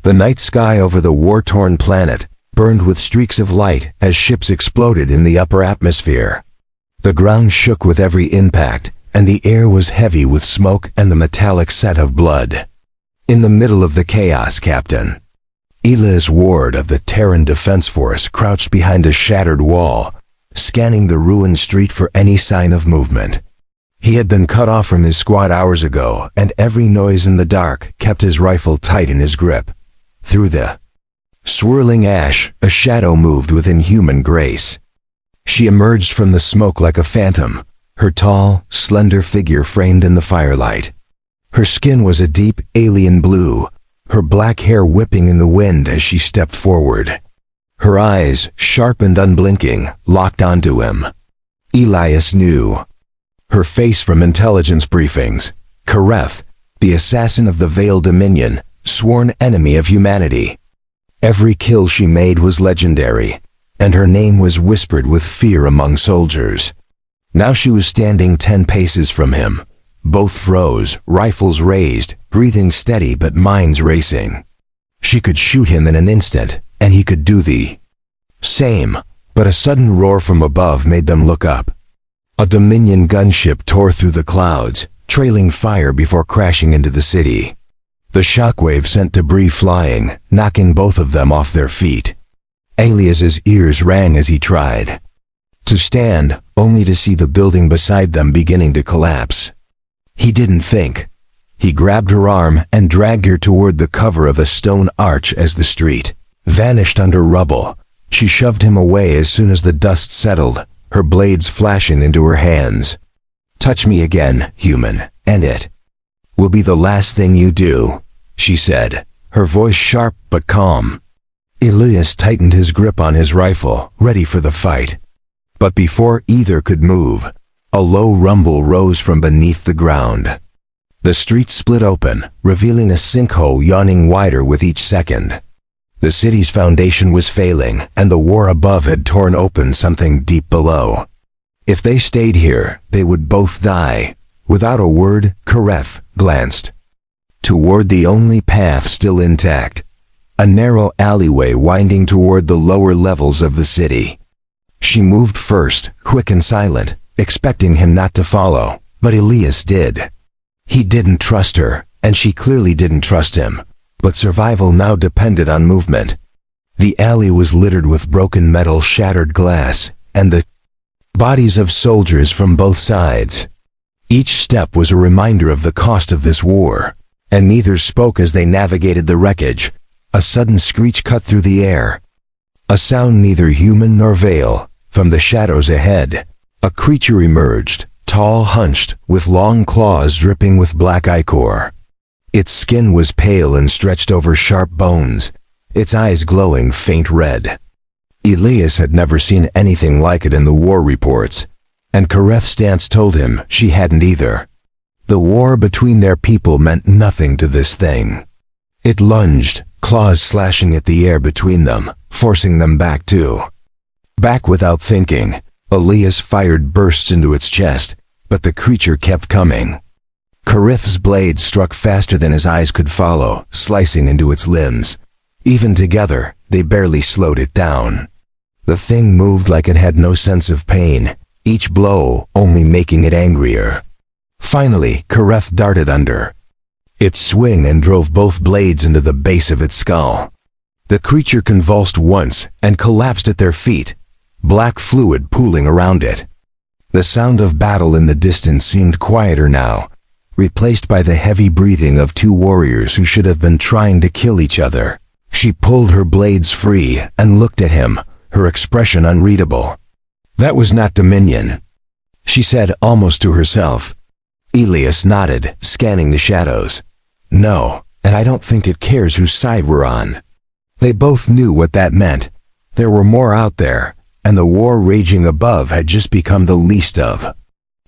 The night sky over the war-torn planet burned with streaks of light as ships exploded in the upper atmosphere. The ground shook with every impact, and the air was heavy with smoke and the metallic scent of blood. In the middle of the chaos, Captain Elias Ward of the Terran Defense Force crouched behind a shattered wall, scanning the ruined street for any sign of movement. He had been cut off from his squad hours ago, and every noise in the dark kept his rifle tight in his grip. Through the swirling ash, a shadow moved with inhuman grace. She emerged from the smoke like a phantom, her tall, slender figure framed in the firelight. Her skin was a deep, alien blue, her black hair whipping in the wind as she stepped forward. Her eyes, sharp and unblinking, locked onto him. Elias knew her face from intelligence briefings. Kareth, the assassin of the Veiled Dominion, sworn enemy of humanity. Every kill she made was legendary, and her name was whispered with fear among soldiers. Now she was standing 10 paces from him. Both froze, rifles raised, breathing steady but minds racing. She could shoot him in an instant, and he could do the same, but a sudden roar from above made them look up. A Dominion gunship tore through the clouds, trailing fire before crashing into the city. The shockwave sent debris flying, knocking both of them off their feet. Elias's ears rang as he tried to stand, only to see the building beside them beginning to collapse. He didn't think. He grabbed her arm and dragged her toward the cover of a stone arch as the street vanished under rubble. She shoved him away as soon as the dust settled, her blades flashing into her hands. "Touch me again, human, and it will be the last thing you do," she said, her voice sharp but calm. Elias tightened his grip on his rifle, ready for the fight. But before either could move, a low rumble rose from beneath the ground. The street split open, revealing a sinkhole yawning wider with each second. The city's foundation was failing, and the war above had torn open something deep below. If they stayed here, they would both die. Without a word, Kareth glanced toward the only path still intact, a narrow alleyway winding toward the lower levels of the city. She moved first, quick and silent, expecting him not to follow, but Elias did. He didn't trust her, and she clearly didn't trust him, but survival now depended on movement. The alley was littered with broken metal, shattered glass, and the bodies of soldiers from both sides. Each step was a reminder of the cost of this war, and neither spoke as they navigated the wreckage. A sudden screech cut through the air, a sound neither human nor veil. From the shadows ahead, a creature emerged, tall, hunched, with long claws dripping with black ichor. Its skin was pale and stretched over sharp bones, its eyes glowing faint red. Elias had never seen anything like it in the war reports, and Kareth's stance told him she hadn't either. The war between their people meant nothing to this thing. It lunged, claws slashing at the air between them, forcing them back too. Back without thinking, Elias fired bursts into its chest, but the creature kept coming. Kareth's blade struck faster than his eyes could follow, slicing into its limbs. Even together, they barely slowed it down. The thing moved like it had no sense of pain, each blow only making it angrier. Finally, Kareth darted under its swing and drove both blades into the base of its skull. The creature convulsed once and collapsed at their feet, black fluid pooling around it. The sound of battle in the distance seemed quieter now, replaced by the heavy breathing of two warriors who should have been trying to kill each other. She pulled her blades free and looked at him, her expression unreadable. "That was not Dominion," she said almost to herself. Elias nodded, scanning the shadows. "No, and I don't think it cares whose side we're on." They both knew what that meant. There were more out there, and the war raging above had just become the least of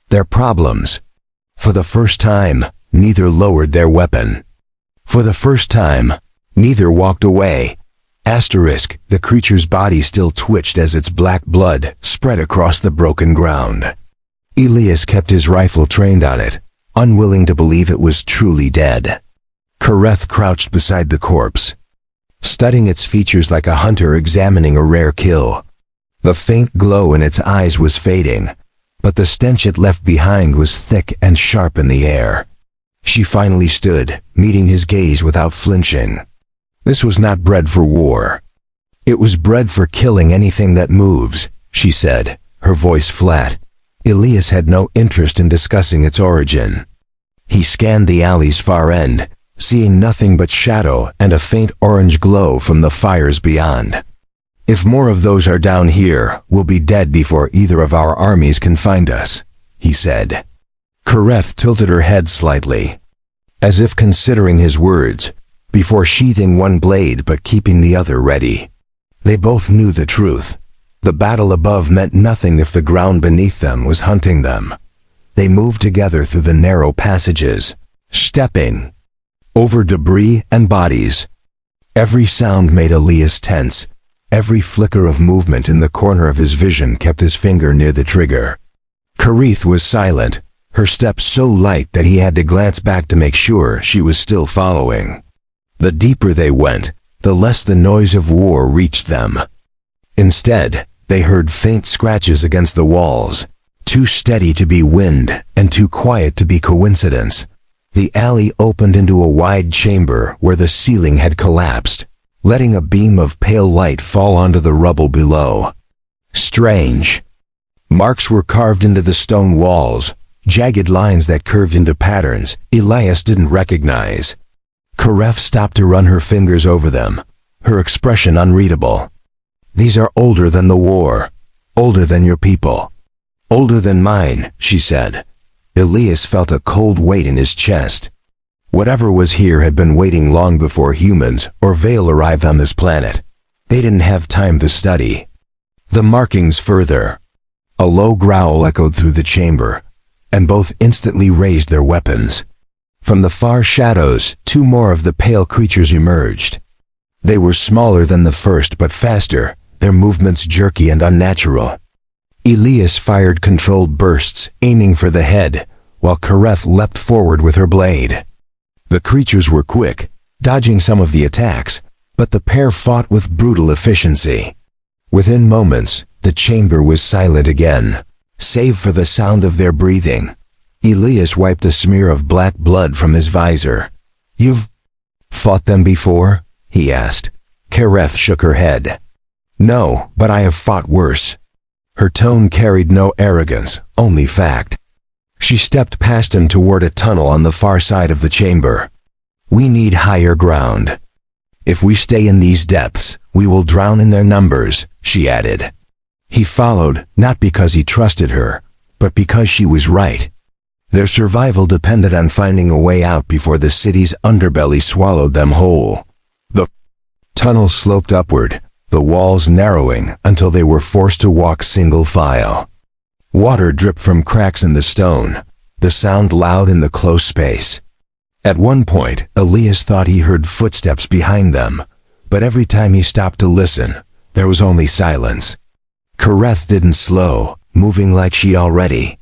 their problems. For the first time, neither lowered their weapon. For the first time, neither walked away. The creature's body still twitched as its black blood spread across the broken ground. Elias kept his rifle trained on it, unwilling to believe it was truly dead. Kareth crouched beside the corpse, studying its features like a hunter examining a rare kill. The faint glow in its eyes was fading, but the stench it left behind was thick and sharp in the air. She finally stood, meeting his gaze without flinching. This was not bred for war. It was bred for killing anything that moves, she said, her voice flat. Elias had no interest in discussing its origin. He scanned the alley's far end, seeing nothing but shadow and a faint orange glow from the fires beyond. If more of those are down here, we'll be dead before either of our armies can find us, he said. Kareth tilted her head slightly, as if considering his words, before sheathing one blade but keeping the other ready. They both knew the truth. The battle above meant nothing if the ground beneath them was hunting them. They moved together through the narrow passages, stepping over debris and bodies. Every sound made Elias tense. Every flicker of movement in the corner of his vision kept his finger near the trigger. Kareth was silent, her steps so light that he had to glance back to make sure she was still following. The deeper they went, the less the noise of war reached them. Instead, they heard faint scratches against the walls, too steady to be wind and too quiet to be coincidence. The alley opened into a wide chamber where the ceiling had collapsed, letting a beam of pale light fall onto the rubble below. Strange. Marks were carved into the stone walls, jagged lines that curved into patterns Elias didn't recognize. Kareth stopped to run her fingers over them, her expression unreadable. These are older than the war, older than your people, older than mine, she said. Elias felt a cold weight in his chest. Whatever was here had been waiting long before humans or Vale arrived on this planet. They didn't have time to study the markings further. A low growl echoed through the chamber, and both instantly raised their weapons. From the far shadows, two more of the pale creatures emerged. They were smaller than the first but faster, their movements jerky and unnatural. Elias fired controlled bursts, aiming for the head, while Kareth leapt forward with her blade. The creatures were quick, dodging some of the attacks, but the pair fought with brutal efficiency. Within moments, the chamber was silent again, save for the sound of their breathing. Elias wiped a smear of black blood from his visor. "You've fought them before?" he asked. Kareth shook her head. "No, but I have fought worse." Her tone carried no arrogance, only fact. She stepped past him toward a tunnel on the far side of the chamber. "We need higher ground. If we stay in these depths, we will drown in their numbers," she added. He followed, not because he trusted her, but because she was right. Their survival depended on finding a way out before the city's underbelly swallowed them whole. The tunnel sloped upward, the walls narrowing until they were forced to walk single file. Water dripped from cracks in the stone, the sound loud in the close space. At one point, Elias thought he heard footsteps behind them, but every time he stopped to listen, there was only silence. Kareth didn't slow, moving like she already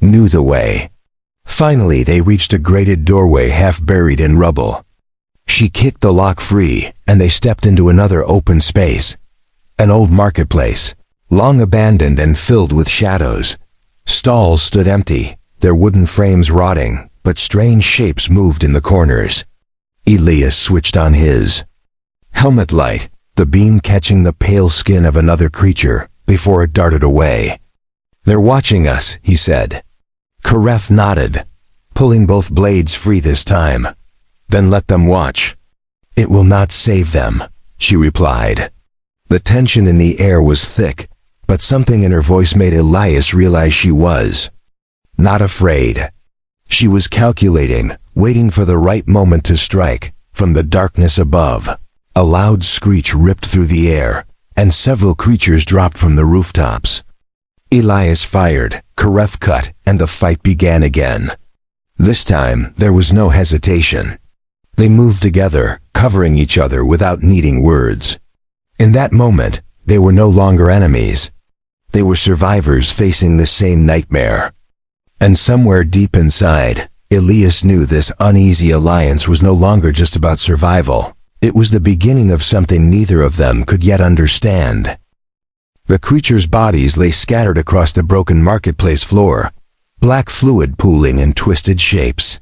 knew the way. Finally, they reached a grated doorway half buried in rubble. She kicked the lock free, and they stepped into another open space. An old marketplace, long abandoned and filled with shadows. Stalls stood empty, their wooden frames rotting, but strange shapes moved in the corners. Elias switched on his helmet light, the beam catching the pale skin of another creature before it darted away. "They're watching us," he said. Kareth nodded, pulling both blades free this time. "Then let them watch." "It will not save them," she replied. The tension in the air was thick, but something in her voice made Elias realize she was not afraid. She was calculating, waiting for the right moment to strike. From the darkness above, a loud screech ripped through the air, and several creatures dropped from the rooftops. Elias fired, Kareth cut, and the fight began again. This time, there was no hesitation. They moved together, covering each other without needing words. In that moment, they were no longer enemies. They were survivors facing the same nightmare. And somewhere deep inside, Elias knew this uneasy alliance was no longer just about survival. It was the beginning of something neither of them could yet understand. The creatures' bodies lay scattered across the broken marketplace floor, black fluid pooling in twisted shapes.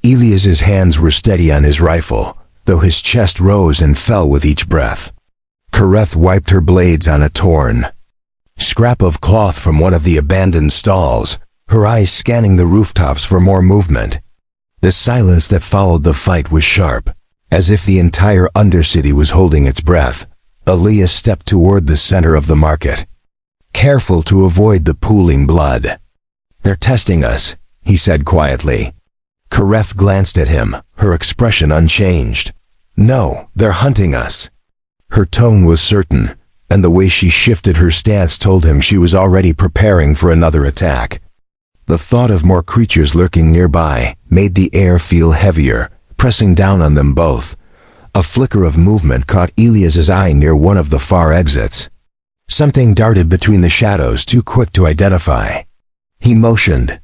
Elias's hands were steady on his rifle, though his chest rose and fell with each breath. Kareth wiped her blades on a torn scrap of cloth from one of the abandoned stalls, her eyes scanning the rooftops for more movement. The silence that followed the fight was sharp, as if the entire Undercity was holding its breath. Elias stepped toward the center of the market, careful to avoid the pooling blood. "They're testing us," he said quietly. Kareth glanced at him, her expression unchanged. "No, they're hunting us." Her tone was certain, and the way she shifted her stance told him she was already preparing for another attack. The thought of more creatures lurking nearby made the air feel heavier, pressing down on them both. A flicker of movement caught Elias's eye near one of the far exits. Something darted between the shadows, too quick to identify. He motioned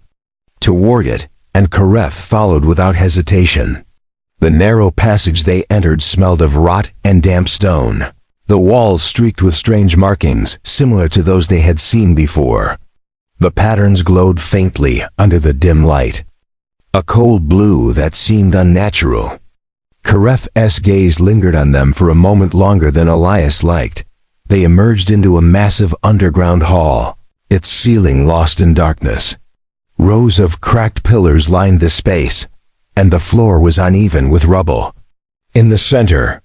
toward it, and Kareth followed without hesitation. The narrow passage they entered smelled of rot and damp stone, the walls streaked with strange markings similar to those they had seen before. The patterns glowed faintly under the dim light, a cold blue that seemed unnatural. Kareth's gaze lingered on them for a moment longer than Elias liked. They emerged into a massive underground hall, its ceiling lost in darkness. Rows of cracked pillars lined the space, and the floor was uneven with rubble. In the center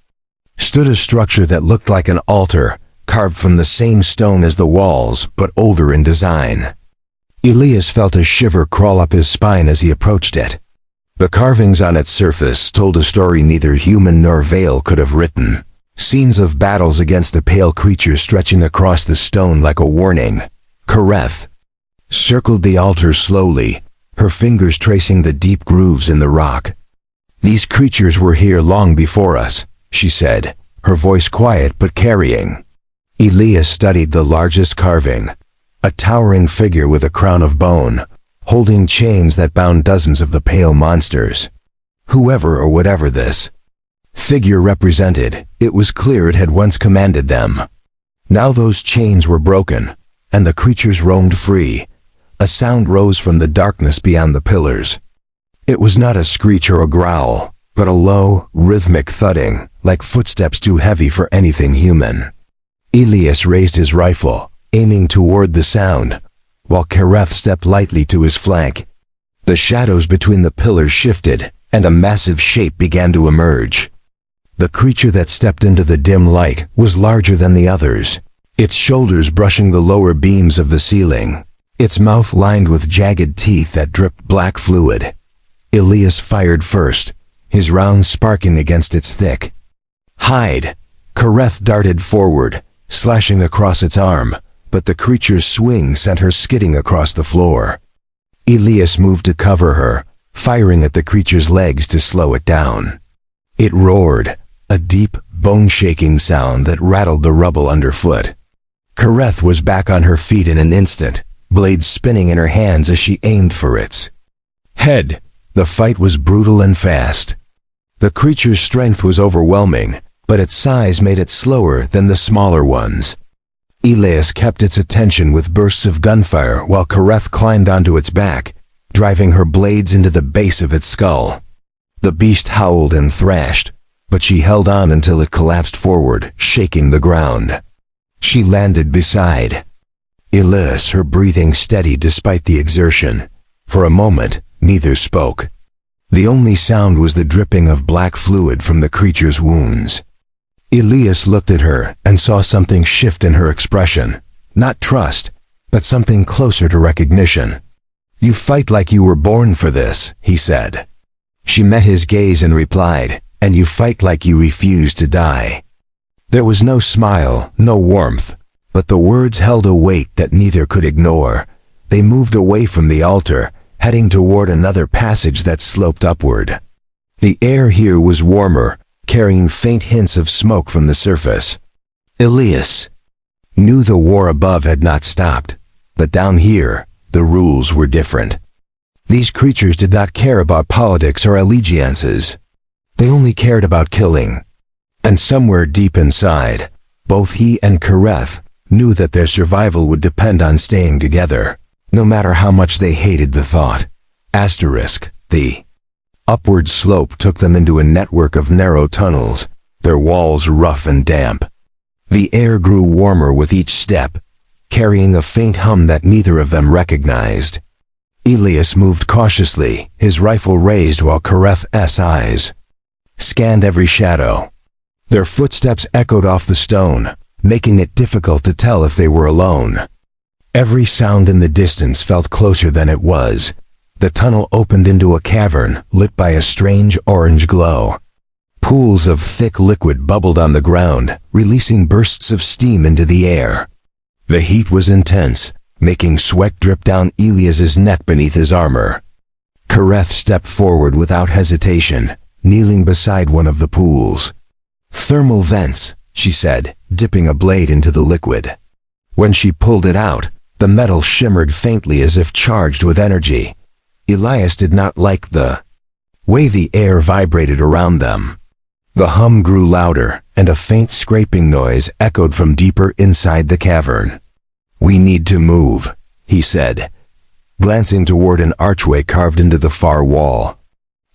stood a structure that looked like an altar, carved from the same stone as the walls, but older in design. Elias felt a shiver crawl up his spine as he approached it. The carvings on its surface told a story neither human nor Vale could have written. Scenes of battles against the pale creatures stretching across the stone like a warning. Kareth circled the altar slowly, her fingers tracing the deep grooves in the rock. "These creatures were here long before us," she said, her voice quiet but carrying. Elias studied the largest carving, a towering figure with a crown of bone, holding chains that bound dozens of the pale monsters. Whoever or whatever this figure represented, it was clear it had once commanded them. Now those chains were broken, and the creatures roamed free. A sound rose from the darkness beyond the pillars. It was not a screech or a growl, but a low, rhythmic thudding, like footsteps too heavy for anything human. Elias raised his rifle, aiming toward the sound, while Kareth stepped lightly to his flank. The shadows between the pillars shifted, and a massive shape began to emerge. The creature that stepped into the dim light was larger than the others, its shoulders brushing the lower beams of the ceiling, its mouth lined with jagged teeth that dripped black fluid. Elias fired first, his round sparking against its thick hide. Kareth darted forward, slashing across its arm, but the creature's swing sent her skidding across the floor. Elias moved to cover her, firing at the creature's legs to slow it down. It roared, a deep, bone-shaking sound that rattled the rubble underfoot. Kareth was back on her feet in an instant, blades spinning in her hands as she aimed for its head. The fight was brutal and fast. The creature's strength was overwhelming, but its size made it slower than the smaller ones. Elias kept its attention with bursts of gunfire while Kareth climbed onto its back, driving her blades into the base of its skull. The beast howled and thrashed, but she held on until it collapsed forward, shaking the ground. She landed beside Elias, her breathing steady despite the exertion. For a moment, neither spoke. The only sound was the dripping of black fluid from the creature's wounds. Elias looked at her and saw something shift in her expression. Not trust, but something closer to recognition. "You fight like you were born for this," he said. She met his gaze and replied, "And you fight like you refuse to die." There was no smile, no warmth, but the words held a weight that neither could ignore. They moved away from the altar, heading toward another passage that sloped upward. The air here was warmer, carrying faint hints of smoke from the surface. Elias knew the war above had not stopped, but down here, the rules were different. These creatures did not care about politics or allegiances. They only cared about killing. And somewhere deep inside, both he and Kareth knew that their survival would depend on staying together, no matter how much they hated the thought. The upward slope took them into a network of narrow tunnels, their walls rough and damp. The air grew warmer with each step, carrying a faint hum that neither of them recognized. Elias moved cautiously, his rifle raised while Kareth's eyes scanned every shadow. Their footsteps echoed off the stone, making it difficult to tell if they were alone. Every sound in the distance felt closer than it was. The tunnel opened into a cavern lit by a strange orange glow. Pools of thick liquid bubbled on the ground, releasing bursts of steam into the air. The heat was intense, making sweat drip down Elias's neck beneath his armor. Kareth stepped forward without hesitation, kneeling beside one of the pools. "Thermal vents," she said, dipping a blade into the liquid. When she pulled it out, the metal shimmered faintly as if charged with energy. Elias did not like the way the air vibrated around them. The hum grew louder, and a faint scraping noise echoed from deeper inside the cavern. "We need to move," he said, glancing toward an archway carved into the far wall.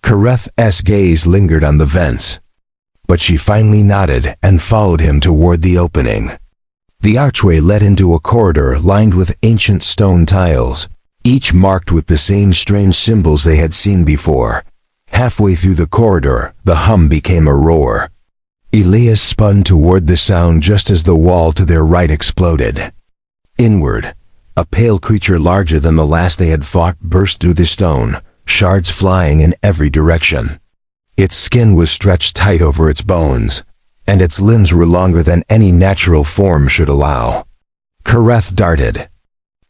Kareth's gaze lingered on the vents, but she finally nodded and followed him toward the opening. The archway led into a corridor lined with ancient stone tiles, each marked with the same strange symbols they had seen before. Halfway through the corridor, the hum became a roar. Elias spun toward the sound just as the wall to their right exploded. Inward, a pale creature larger than the last they had fought burst through the stone, shards flying in every direction. Its skin was stretched tight over its bones, and its limbs were longer than any natural form should allow. Kareth darted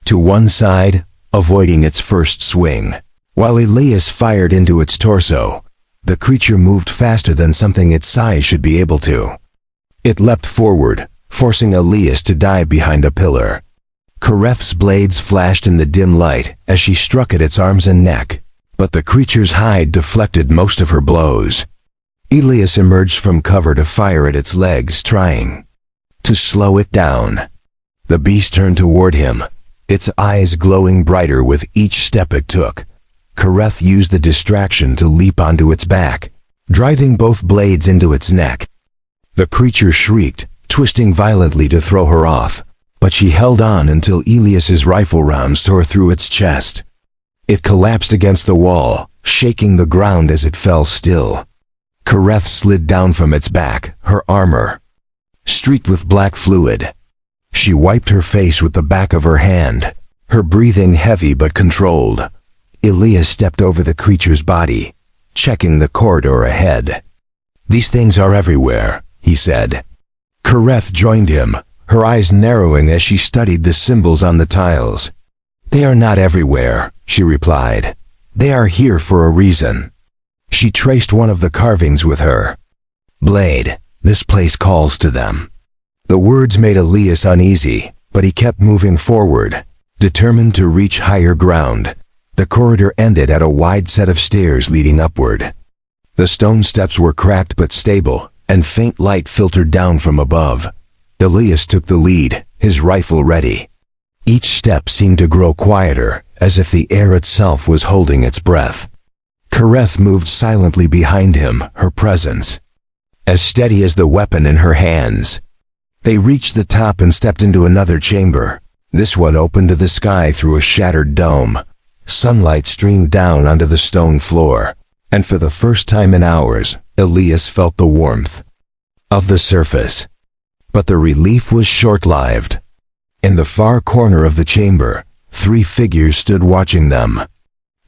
to one side, avoiding its first swing. While Elias fired into its torso, the creature moved faster than something its size should be able to. It leapt forward, forcing Elias to dive behind a pillar. Kareth's blades flashed in the dim light as she struck at its arms and neck, but the creature's hide deflected most of her blows. Elias emerged from cover to fire at its legs, trying to slow it down. The beast turned toward him, its eyes glowing brighter with each step it took. Kareth used the distraction to leap onto its back, driving both blades into its neck. The creature shrieked, twisting violently to throw her off, but she held on until Elias's rifle rounds tore through its chest. It collapsed against the wall, shaking the ground as it fell still. Kareth slid down from its back, her armor streaked with black fluid. She wiped her face with the back of her hand, her breathing heavy but controlled. Elias stepped over the creature's body, checking the corridor ahead. "These things are everywhere," he said. Kareth joined him, her eyes narrowing as she studied the symbols on the tiles. "They are not everywhere," she replied. "They are here for a reason." She traced one of the carvings with her blade. "This place calls to them." The words made Elias uneasy, but he kept moving forward, determined to reach higher ground. The corridor ended at a wide set of stairs leading upward. The stone steps were cracked but stable, and faint light filtered down from above. Elias took the lead, his rifle ready. Each step seemed to grow quieter, as if the air itself was holding its breath. Kareth moved silently behind him, her presence as steady as the weapon in her hands. They reached the top and stepped into another chamber. This one opened to the sky through a shattered dome. Sunlight streamed down onto the stone floor, and for the first time in hours, Elias felt the warmth of the surface. But the relief was short-lived. In the far corner of the chamber, 3 figures stood watching them.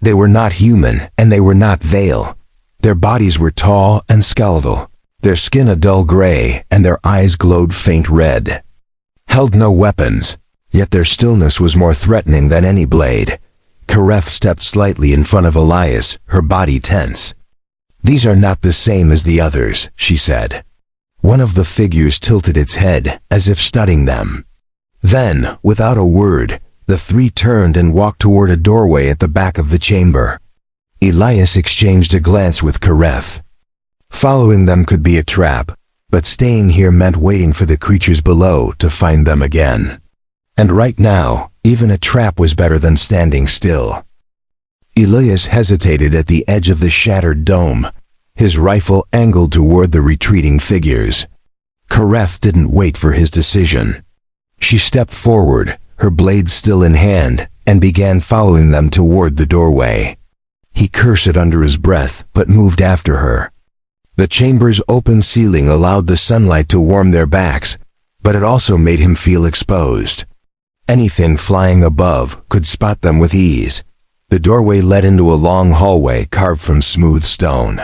They were not human, and they were not Vale. Their bodies were tall and skeletal, their skin a dull gray, and their eyes glowed faint red. Held no weapons, yet their stillness was more threatening than any blade. Kareth stepped slightly in front of Elias, her body tense. "These are not the same as the others," she said. One of the figures tilted its head, as if studying them. Then, without a word, the 3 turned and walked toward a doorway at the back of the chamber. Elias exchanged a glance with Kareth. Following them could be a trap, but staying here meant waiting for the creatures below to find them again. And right now, even a trap was better than standing still. Elias hesitated at the edge of the shattered dome, his rifle angled toward the retreating figures. Kareth didn't wait for his decision. She stepped forward, her blade still in hand, and began following them toward the doorway. He cursed under his breath, but moved after her. The chamber's open ceiling allowed the sunlight to warm their backs, but it also made him feel exposed. Anything flying above could spot them with ease. The doorway led into a long hallway carved from smooth stone.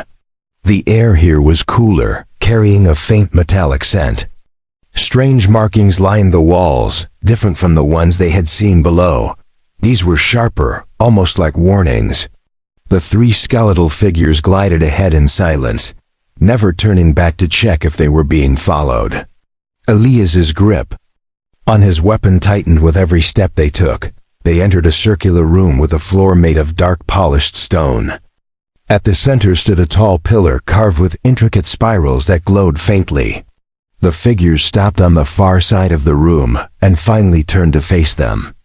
The air here was cooler, carrying a faint metallic scent. Strange markings lined the walls, different from the ones they had seen below. These were sharper, almost like warnings. The three skeletal figures glided ahead in silence, never turning back to check if they were being followed. Elias's grip on his weapon tightened with every step they took. They entered a circular room with a floor made of dark polished stone. At the center stood a tall pillar carved with intricate spirals that glowed faintly. The figures stopped on the far side of the room and finally turned to face them.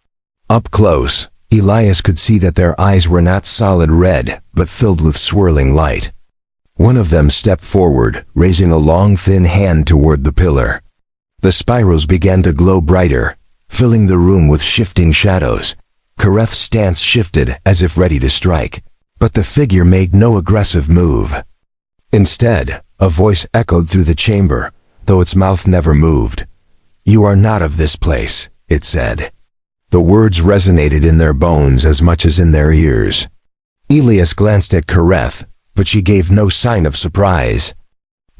Up close, Elias could see that their eyes were not solid red, but filled with swirling light. One of them stepped forward, raising a long thin hand toward the pillar. The spirals began to glow brighter, filling the room with shifting shadows. Kareth's stance shifted as if ready to strike, but the figure made no aggressive move. Instead, a voice echoed through the chamber, though its mouth never moved. "You are not of this place," it said. The words resonated in their bones as much as in their ears. Elias glanced at Kareth, but she gave no sign of surprise.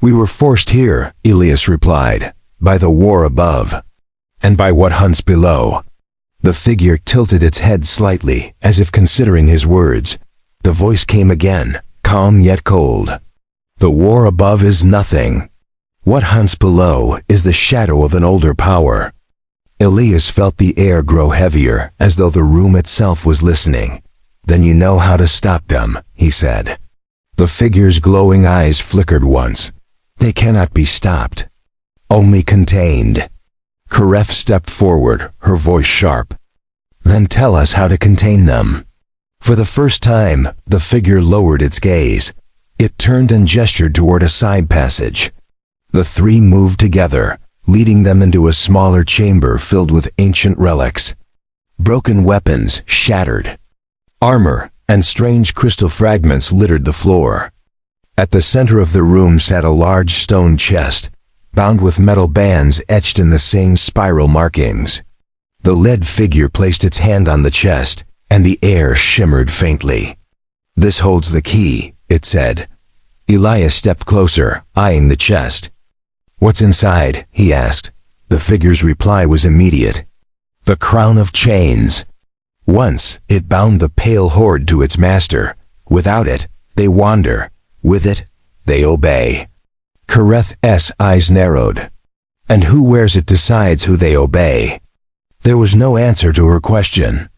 "We were forced here," Elias replied, "by the war above, and by what hunts below." The figure tilted its head slightly, as if considering his words. The voice came again, calm yet cold. "The war above is nothing. What hunts below is the shadow of an older power." Elias felt the air grow heavier, as though the room itself was listening. "Then you know how to stop them," he said. The figure's glowing eyes flickered once. "They cannot be stopped, only contained." Kareth stepped forward, her voice sharp. "Then tell us how to contain them." For the first time, the figure lowered its gaze. It turned and gestured toward a side passage. The three moved together, leading them into a smaller chamber filled with ancient relics. Broken weapons shattered. Armor and strange crystal fragments littered the floor. At the center of the room sat a large stone chest, bound with metal bands etched in the same spiral markings. The lead figure placed its hand on the chest, and the air shimmered faintly. "This holds the key," it said. Elias stepped closer, eyeing the chest. "What's inside?" he asked. The figure's reply was immediate. "The crown of chains. Once, it bound the pale horde to its master. Without it, they wander. With it, they obey." Kareth's eyes narrowed. "And who wears it decides who they obey." There was no answer to her question.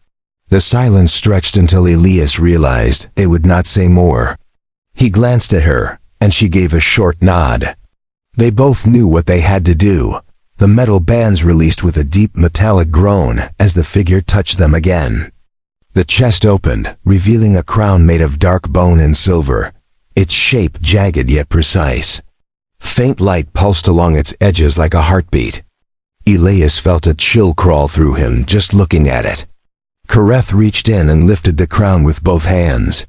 The silence stretched until Elias realized they would not say more. He glanced at her, and she gave a short nod. They both knew what they had to do. The metal bands released with a deep metallic groan as the figure touched them again. The chest opened, revealing a crown made of dark bone and silver, its shape jagged yet precise. Faint light pulsed along its edges like a heartbeat. Elias felt a chill crawl through him just looking at it. Kareth reached in and lifted the crown with both hands.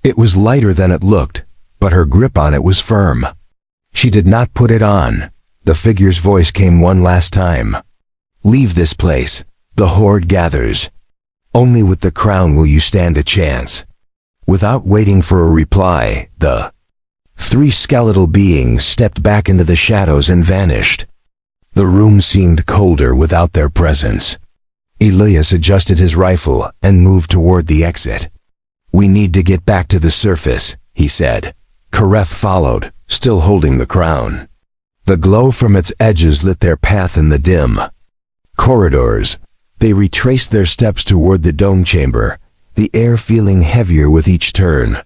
It was lighter than it looked, but her grip on it was firm. She did not put it on. The figure's voice came one last time. "Leave this place. The horde gathers. Only with the crown will you stand a chance." Without waiting for a reply, the three skeletal beings stepped back into the shadows and vanished. The room seemed colder without their presence. Elias adjusted his rifle and moved toward the exit. "We need to get back to the surface," he said. Kareth followed, still holding the crown. The glow from its edges lit their path in the dim corridors. They retraced their steps toward the dome chamber, the air feeling heavier with each turn.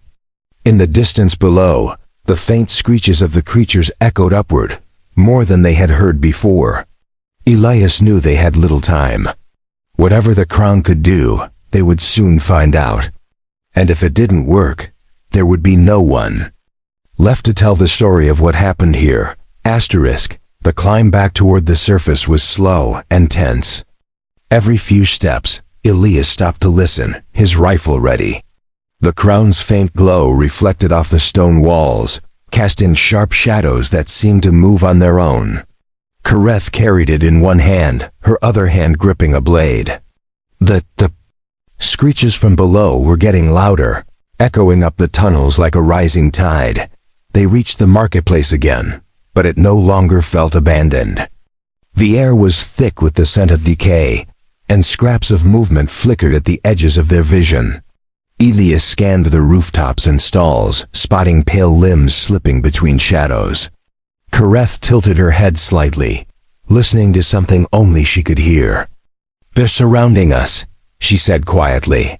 In the distance below, the faint screeches of the creatures echoed upward, more than they had heard before. Elias knew they had little time. Whatever the crown could do, they would soon find out. And if it didn't work, there would be no one left to tell the story of what happened here. The climb back toward the surface was slow and tense. Every few steps, Elias stopped to listen, his rifle ready. The crown's faint glow reflected off the stone walls, cast in sharp shadows that seemed to move on their own. Kareth carried it in one hand, her other hand gripping a blade. The screeches from below were getting louder, echoing up the tunnels like a rising tide. They reached the marketplace again, but it no longer felt abandoned. The air was thick with the scent of decay, and scraps of movement flickered at the edges of their vision. Elias scanned the rooftops and stalls, spotting pale limbs slipping between shadows. Kareth tilted her head slightly, listening to something only she could hear. "They're surrounding us," she said quietly.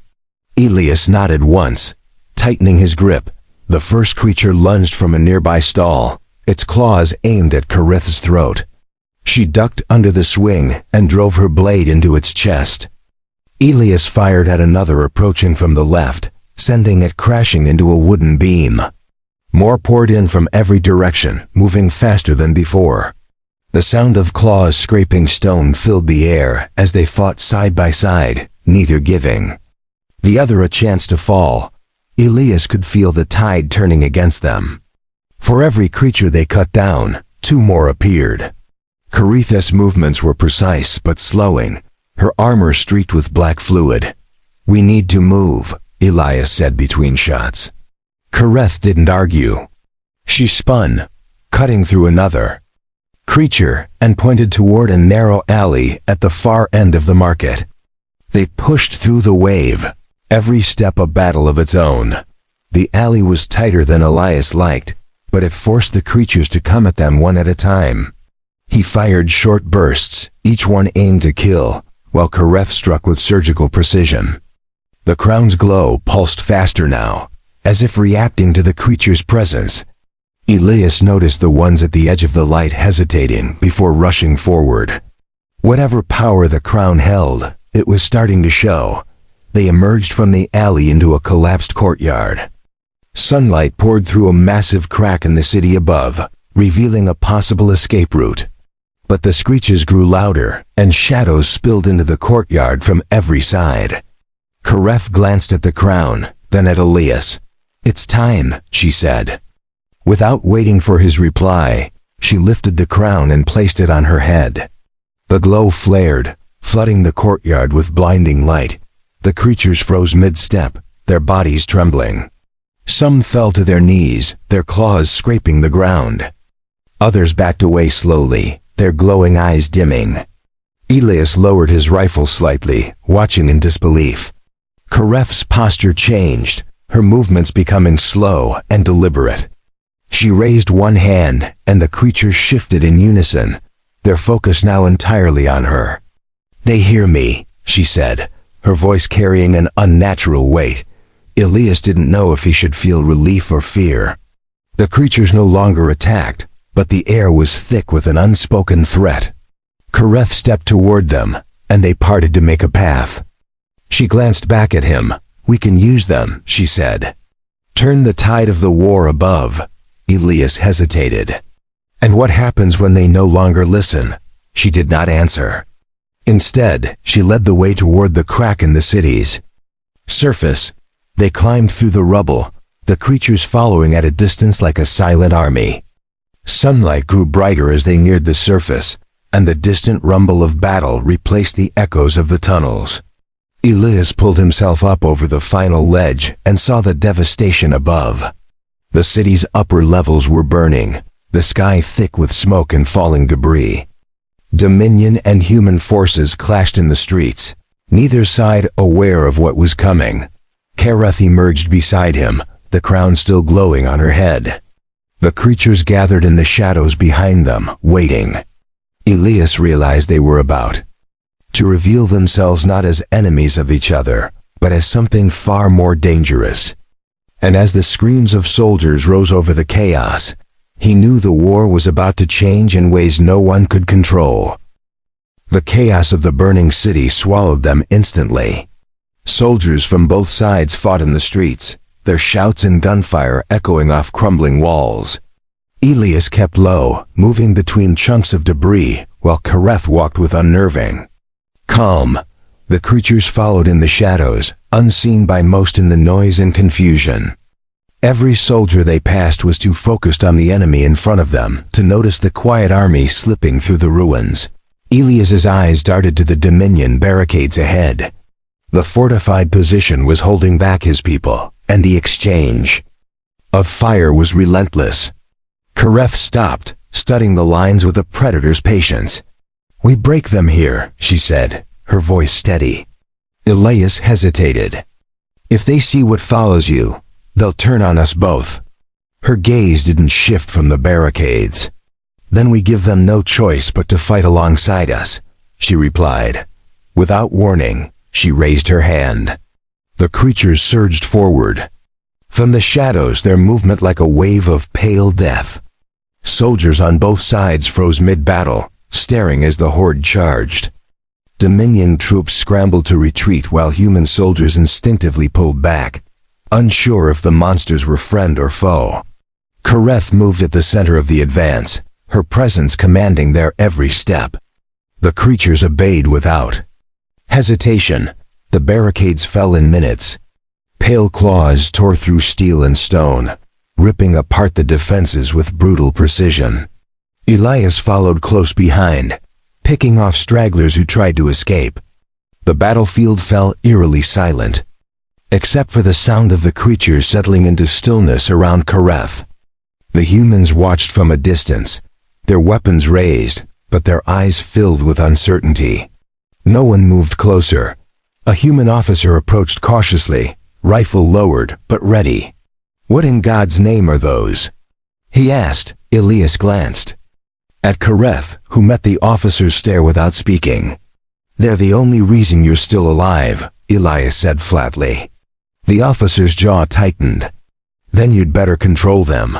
Elias nodded once, tightening his grip. The first creature lunged from a nearby stall, its claws aimed at Kareth's throat. She ducked under the swing and drove her blade into its chest. Elias fired at another approaching from the left, sending it crashing into a wooden beam. More poured in from every direction, moving faster than before. The sound of claws scraping stone filled the air as they fought side by side, neither giving the other a chance to fall. Elias could feel the tide turning against them. For every creature they cut down, two more appeared. Kareth's movements were precise but slowing, her armor streaked with black fluid. "We need to move," Elias said between shots. Kareth didn't argue. She spun, cutting through another creature, and pointed toward a narrow alley at the far end of the market. They pushed through the wave, every step a battle of its own. The alley was tighter than Elias liked, but it forced the creatures to come at them one at a time. He fired short bursts, each one aimed to kill, while Kareth struck with surgical precision. The crown's glow pulsed faster now, as if reacting to the creature's presence. Elias noticed the ones at the edge of the light hesitating before rushing forward. Whatever power the crown held, it was starting to show. They emerged from the alley into a collapsed courtyard. Sunlight poured through a massive crack in the city above, revealing a possible escape route. But the screeches grew louder, and shadows spilled into the courtyard from every side. Kareth glanced at the crown, then at Elias. "It's time," she said. Without waiting for his reply, she lifted the crown and placed it on her head. The glow flared, flooding the courtyard with blinding light. The creatures froze mid-step, their bodies trembling. Some fell to their knees, their claws scraping the ground. Others backed away slowly, their glowing eyes dimming. Elias lowered his rifle slightly, watching in disbelief. Kareth's posture changed, her movements becoming slow and deliberate. She raised one hand, and the creatures shifted in unison, their focus now entirely on her. "They hear me," she said, her voice carrying an unnatural weight. Elias didn't know if he should feel relief or fear. The creatures no longer attacked, but the air was thick with an unspoken threat. Kareth stepped toward them, and they parted to make a path. She glanced back at him. "We can use them," she said. "Turn the tide of the war above." Elias hesitated. "And what happens when they no longer listen?" She did not answer. Instead, she led the way toward the crack in the city's surface. They climbed through the rubble, the creatures following at a distance like a silent army. Sunlight grew brighter as they neared the surface, and the distant rumble of battle replaced the echoes of the tunnels. Elias pulled himself up over the final ledge and saw the devastation above. The city's upper levels were burning, the sky thick with smoke and falling debris. Dominion and human forces clashed in the streets, neither side aware of what was coming. Kareth emerged beside him, the crown still glowing on her head. The creatures gathered in the shadows behind them, waiting. Elias realized they were about to reveal themselves not as enemies of each other, but as something far more dangerous. And as the screams of soldiers rose over the chaos, He knew the war was about to change in ways no one could control. The chaos of the burning city swallowed them instantly. Soldiers from both sides fought in the streets, their shouts and gunfire echoing off crumbling walls. Elias kept low, moving between chunks of debris, while Kareth walked with unnerving calm. The creatures followed in the shadows, unseen by most in the noise and confusion. Every soldier they passed was too focused on the enemy in front of them to notice the quiet army slipping through the ruins. Elias's eyes darted to the Dominion barricades ahead. The fortified position was holding back his people, and the exchange of fire was relentless. Kareth stopped, studying the lines with a predator's patience. "We break them here," she said, her voice steady. Elias hesitated. "If they see what follows you, they'll turn on us both." Her gaze didn't shift from the barricades. "Then we give them no choice but to fight alongside us," she replied. Without warning, she raised her hand. The creatures surged forward. From the shadows, their movement like a wave of pale death. Soldiers on both sides froze mid-battle, staring as the horde charged. Dominion troops scrambled to retreat while human soldiers instinctively pulled back, unsure if the monsters were friend or foe. Kareth moved at the center of the advance, her presence commanding their every step. The creatures obeyed without hesitation. The barricades fell in minutes. Pale claws tore through steel and stone, ripping apart the defenses with brutal precision. Elias followed close behind, picking off stragglers who tried to escape. The battlefield fell eerily silent, except for the sound of the creatures settling into stillness around Kareth. The humans watched from a distance, their weapons raised, but their eyes filled with uncertainty. No one moved closer. A human officer approached cautiously, rifle lowered but ready. "What in God's name are those?" he asked. Elias glanced at Kareth, who met the officer's stare without speaking. "They're the only reason you're still alive," Elias said flatly. The officer's jaw tightened. "Then you'd better control them."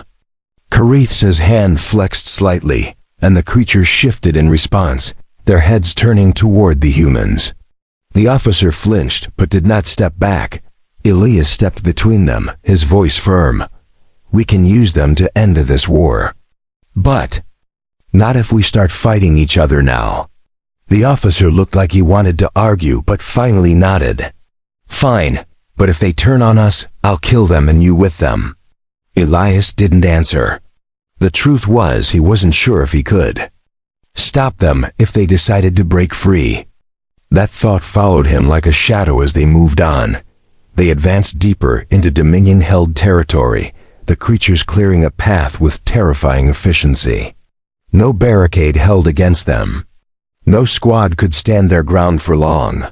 Kareth's hand flexed slightly, and the creatures shifted in response, their heads turning toward the humans. The officer flinched but did not step back. Elias stepped between them, his voice firm. "We can use them to end this war. But not if we start fighting each other now." The officer looked like he wanted to argue but finally nodded. "Fine, but if they turn on us, I'll kill them and you with them." Elias didn't answer. The truth was he wasn't sure if he could stop them if they decided to break free. That thought followed him like a shadow as they moved on. They advanced deeper into Dominion-held territory, the creatures clearing a path with terrifying efficiency. No barricade held against them. No squad could stand their ground for long.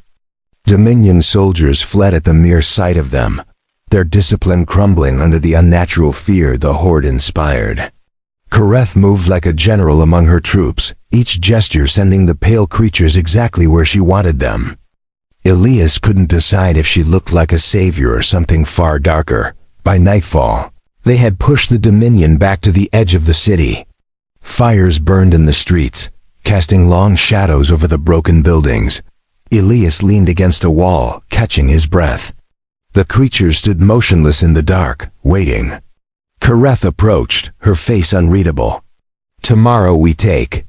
Dominion soldiers fled at the mere sight of them, their discipline crumbling under the unnatural fear the horde inspired. Kareth moved like a general among her troops, each gesture sending the pale creatures exactly where she wanted them. Elias couldn't decide if she looked like a savior or something far darker. By nightfall, they had pushed the Dominion back to the edge of the city. Fires burned in the streets, casting long shadows over the broken buildings. Elias leaned against a wall, catching his breath. The creatures stood motionless in the dark, waiting. Kareth approached, her face unreadable. "Tomorrow we take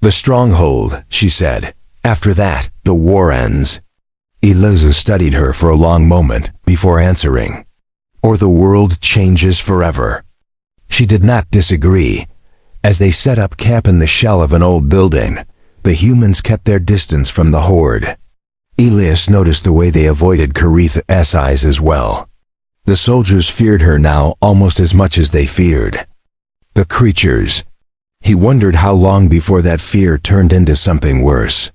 the stronghold," she said. "After that, the war ends." Eliza studied her for a long moment before answering. "Or the world changes forever." She did not disagree. As they set up camp in the shell of an old building, the humans kept their distance from the horde. Elias noticed the way they avoided Kareth's eyes as well. The soldiers feared her now almost as much as they feared the creatures. He wondered how long before that fear turned into something worse.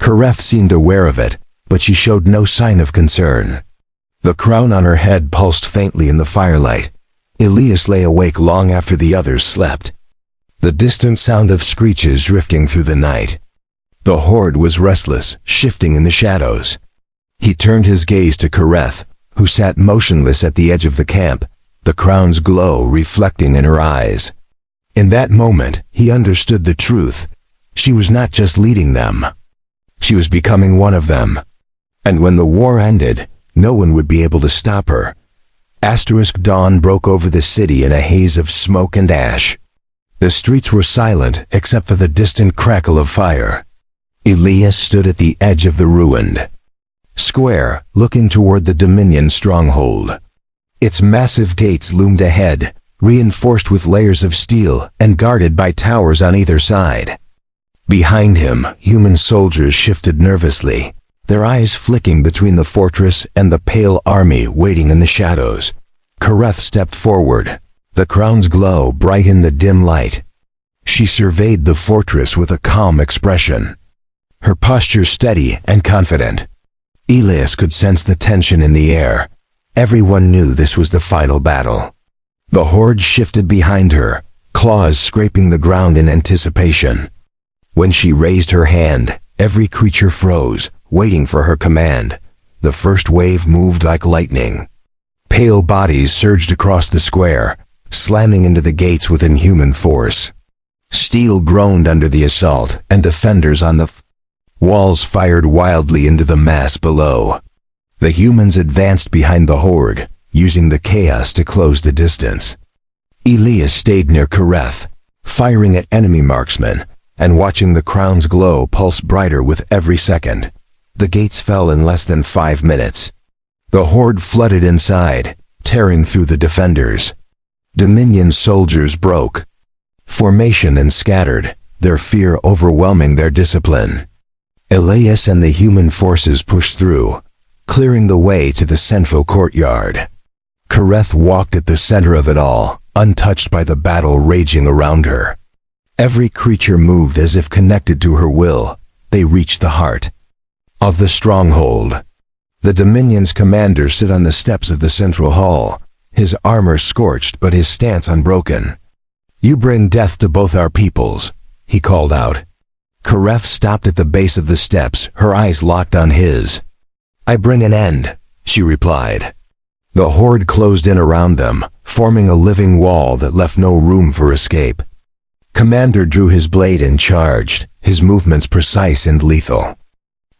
Kareth seemed aware of it, but she showed no sign of concern. The crown on her head pulsed faintly in the firelight. Elias lay awake long after the others slept. The distant sound of screeches drifting through the night. The horde was restless, shifting in the shadows. He turned his gaze to Kareth, who sat motionless at the edge of the camp, the crown's glow reflecting in her eyes. In that moment, he understood the truth. She was not just leading them. She was becoming one of them. And when the war ended, no one would be able to stop her. Dawn broke over the city in a haze of smoke and ash. The streets were silent except for the distant crackle of fire. Elias stood at the edge of the ruined square, looking toward the Dominion stronghold. Its massive gates loomed ahead, reinforced with layers of steel and guarded by towers on either side. Behind him, human soldiers shifted nervously, their eyes flicking between the fortress and the pale army waiting in the shadows. Kareth stepped forward, the crown's glow bright in the dim light. She surveyed the fortress with a calm expression, her posture steady and confident. Elias could sense the tension in the air. Everyone knew this was the final battle. The horde shifted behind her, claws scraping the ground in anticipation. When she raised her hand, every creature froze, waiting for her command. The first wave moved like lightning. Pale bodies surged across the square, slamming into the gates with inhuman force. Steel groaned under the assault, and defenders on the walls fired wildly into the mass below. The humans advanced behind the horde, using the chaos to close the distance. Elias stayed near Kareth, firing at enemy marksmen, and watching the crown's glow pulse brighter with every second. The gates fell in less than 5 minutes. The horde flooded inside, tearing through the defenders. Dominion soldiers broke formation and scattered, their fear overwhelming their discipline. Elias and the human forces pushed through, clearing the way to the central courtyard. Kareth walked at the center of it all, untouched by the battle raging around her. Every creature moved as if connected to her will. They reached the heart of the stronghold. The Dominion's commander stood on the steps of the central hall, his armor scorched but his stance unbroken. "You bring death to both our peoples," he called out. Kareth stopped at the base of the steps, her eyes locked on his. "I bring an end," she replied. The horde closed in around them, forming a living wall that left no room for escape. Commander drew his blade and charged, his movements precise and lethal.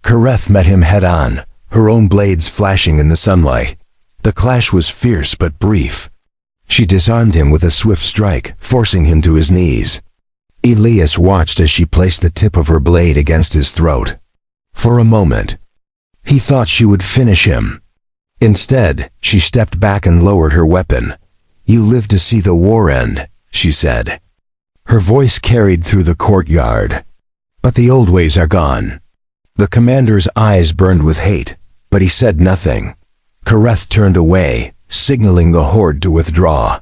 Kareth met him head-on, her own blades flashing in the sunlight. The clash was fierce but brief. She disarmed him with a swift strike, forcing him to his knees. Elias watched as she placed the tip of her blade against his throat. For a moment, he thought she would finish him. Instead, she stepped back and lowered her weapon. "You live to see the war end," she said. Her voice carried through the courtyard. "But the old ways are gone." The commander's eyes burned with hate, but he said nothing. Kareth turned away, signaling the horde to withdraw.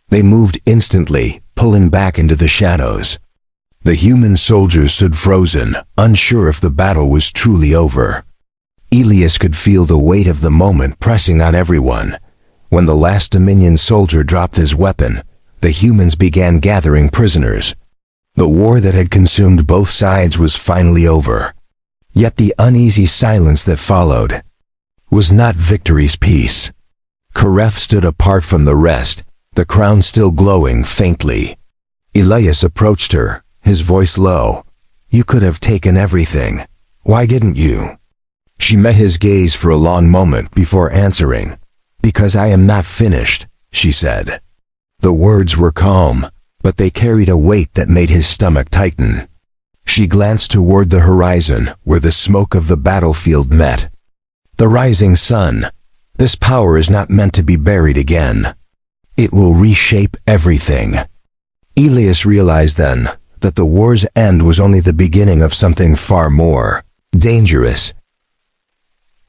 They moved instantly, pulling back into the shadows. The human soldiers stood frozen, unsure if the battle was truly over. Elias could feel the weight of the moment pressing on everyone. When the last Dominion soldier dropped his weapon, the humans began gathering prisoners. The war that had consumed both sides was finally over. Yet the uneasy silence that followed was not victory's peace. Kareth stood apart from the rest, the crown still glowing faintly. Elias approached her, his voice low. "You could have taken everything. Why didn't you?" She met his gaze for a long moment before answering. "Because I am not finished," she said. The words were calm, but they carried a weight that made his stomach tighten. She glanced toward the horizon, where the smoke of the battlefield met. "The rising sun. This power is not meant to be buried again. It will reshape everything." Elias realized then that the war's end was only the beginning of something far more dangerous.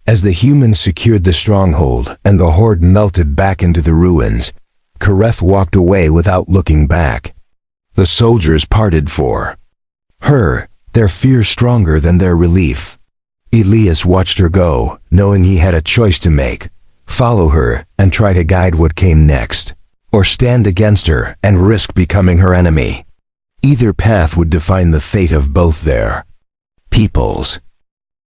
As the humans secured the stronghold and the horde melted back into the ruins, Kareth walked away without looking back. The soldiers parted for her, their fear stronger than their relief. Elias watched her go, knowing he had a choice to make: follow her and try to guide what came next, or stand against her and risk becoming her enemy. Either path would define the fate of both their peoples.